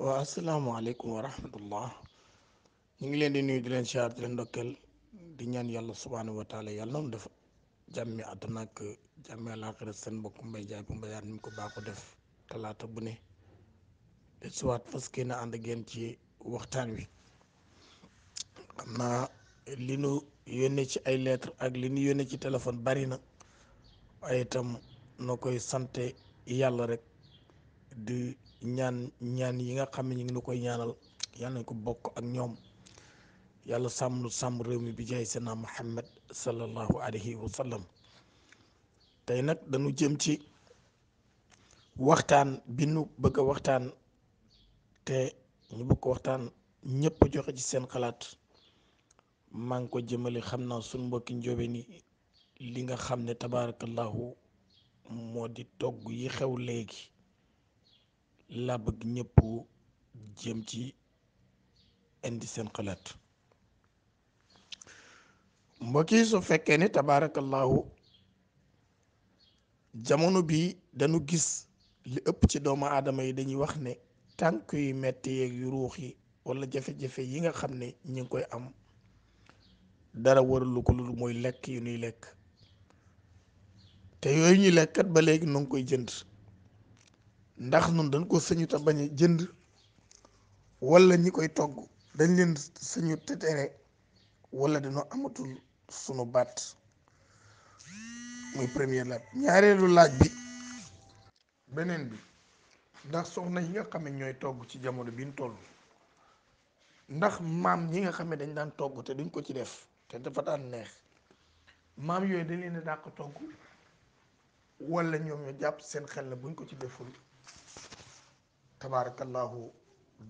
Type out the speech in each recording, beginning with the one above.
waa asalaamaaleykum wa rahmatullah ñu ngi leen di nuyu di leen siyaar di leen ndokkeel di ñaan yàlla subhaanahu wa taala yàlla noonu def jàmmi àdduna ak jàmmi àlaaxira seen mbokk Mbaye Ndiaye bu Mbayaan ni mu ko baaxoo def talaata bu ne de suwaat fas na ànd ak yéen ci waxtaan wi xam naa li nu yónnee ci ay lettre ak li nu yónnee ci téléphone bari na waaye itam noo koy sante yàlla rek di ñaan yi nga xam ne ñu ngi nu koy ñaanal yàlla nañ ko bokk ak ñoom yàlla sàmm nu sàmm réew mi bi jaay sena Muhammad sallallahu alayhi wa sallam tey nag dañu jëm ci waxtaan bi nu bëgg a waxtaan te ñu bëgg ko waxtaan ñëpp joxe ci seen xalaat maa ngi ko jëmale xam naa suñ mbokki njóobe ni li nga xam ne tabaarakallahu moo di togg yi xew léegi laa bëgg ñëpp jëm ci indi seen xalaat mbokk yi su fekkee ne tabaarakallahu jamono bi dañu gis li ëpp ci doomu aadama yi dañuy wax ne tànk yu metti yeeg yu ruux yi wala jafe-jafe yi nga xam ne ñi ngi koy am dara waralu ko lu mooy lekk yu ñuy lekk te yooyu ñuy lekkat ba léegi nu ngi koy jënd ndax nun dañ ko sëñu te bañ a jënd wala ñi koy togg dañ leen sëñu te tere wala dañoo amatul sunu baat muy première laaj ñaareelu laaj bi beneen bi ndax soxna yi nga xam ne ñooy togg ci jamono bi ñu toll ndax maam ñi nga xam ne dañ daan togg te duñ ko ci def te dafa daan neex maam yooyu dañ leen a dàq togg wala ñoom ñu jàpp seen xel na buñ ko ci deful tabaarakallahu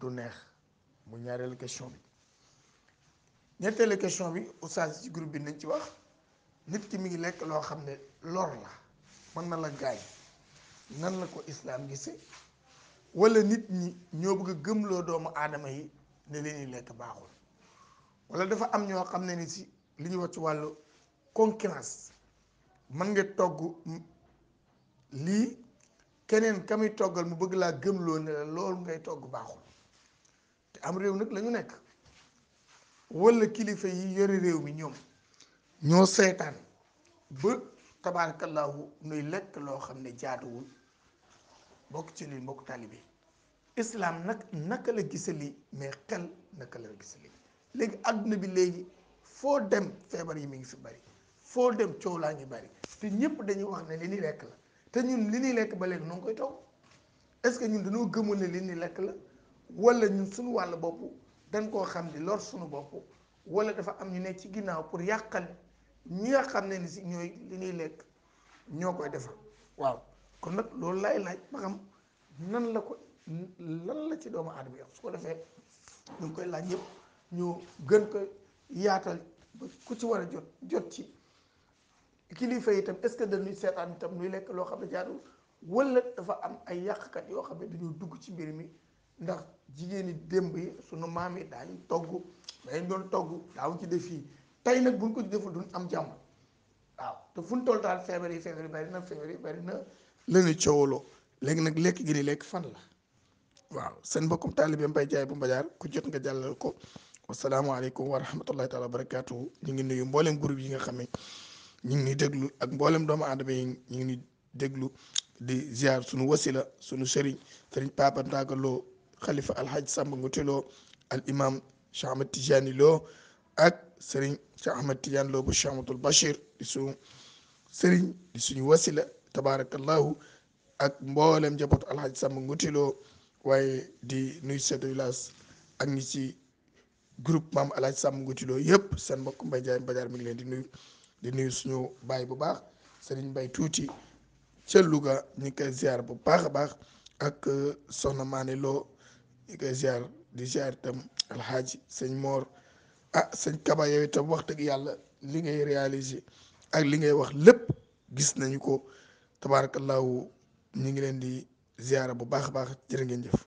du neex mu ñaareelu question bi ñetteelu question bi oustaz ci groupe bi nañ ci wax nit ki mi ngi lekk loo xam ne lor la mën na la gaañ nan la ko islaam gise wala nit ñi ñoo bëgg a gëmloo doomu aadama yi ne leen lekk baaxul wala dafa am ñoo xam ne ni si li ñuy wax ci wàllu concurrence mën nga togg lii keneen ka muy toggal mu bëgg laa gëmloo ne la loolu ngay togg baaxul te am réew nag la ñu nekk wala kilifa yi yore réew mi ñoom ñoo seetaan ba tabaarakallahu nuy lekk loo xam ne jaaduwul bokk ci lii mbokk taalibe islaam nag naka la gisa lii mais xel naka la gisa lii léegi àdduna bi léegi foo dem feebar yi mi ngi fi bari foo dem coow laa ngi bari te ñëpp dañuy wax ne li ñuy lekk la te ñun li ñuy lekk ba léegi noo ngi koy togg est-ce que ñun dañoo gëmul ne li ñuy lekk la wala ñun suñu wàll bopp dañ koo xam di lor suñu bopp wala dafa am ñu nekk ci ginnaaw pour yàqal ñi nga xam ne ni si ñooy li ñuy lekk ñoo koy defar waaw kon nag loolu laay laaj ba xam nan la ko lan la ci doomu aadama yi su ko defee ñu ngi koy laaj yëpp ñu gën ko yaatal ba ku ci war a jot ci kilifa yi itam est-ce que dañuy seetaan itam ñuy lekk loo xam ne jaarul wala dafa am ay yàqkat yoo xam ne dañoo dugg ci mbir mi ndax jigéen ñi démb yi sunu maam yi daañu togg dañ doon togg daawuñ ci def fii tey nag buñ ko ci deful duñ am jàmm waaw te fu ñu toll daal feebar yi bari na la ñu coowaloo léegi nag lekk gi ni lekk fan la waaw seen mbokkum taalibe Mbaye Ndiaye bu Mbayaan ku jot nga jàllal ko wasalaamaaleykum wa rahmatullahi taala wa barakaatu ñu ngi nuyu mboolem groupe yi nga xam ne ñu ngi ñuy déglu ak mboolem doomu aadama yi ñu ngi ñuy déglu di ziar suñu wasila suñu sëriñ Papa Ndaga Lo xalifa alhaj Samba Ngouté Lo al imam Cheikh Ahmed Tidiane Lo ak sëriñ Cheikh Ahmed Tidiane Lo bu Cheikh Ahmadul Bachir di suñu sëriñ di suñu wasila tabaarakallahu ak mboolem njabootu alhaj Samba Ngouté Lo waaye di nuyu chef de village ak ñi ci groupe maam alhaj Samba Ngouté Lo yëpp seen mbokk Mbaye Ndiaye Mbadiar mi ngi leen di nuyu suñu baay bu baax sëriñ Mbay tuuti ca Louga ñu ngi koy ziar bu baax a baax ak soxna Maane Lo ñu koy ziar di ziar itam alxaaji sëñ Moor sëñ Kaba yow itam wax dëgg yàlla li ngay réaliser ak li ngay wax lépp gis nañu ko tabaarakallahu ñu ngi leen di ziar bu baax a baax jërë ngeen jëf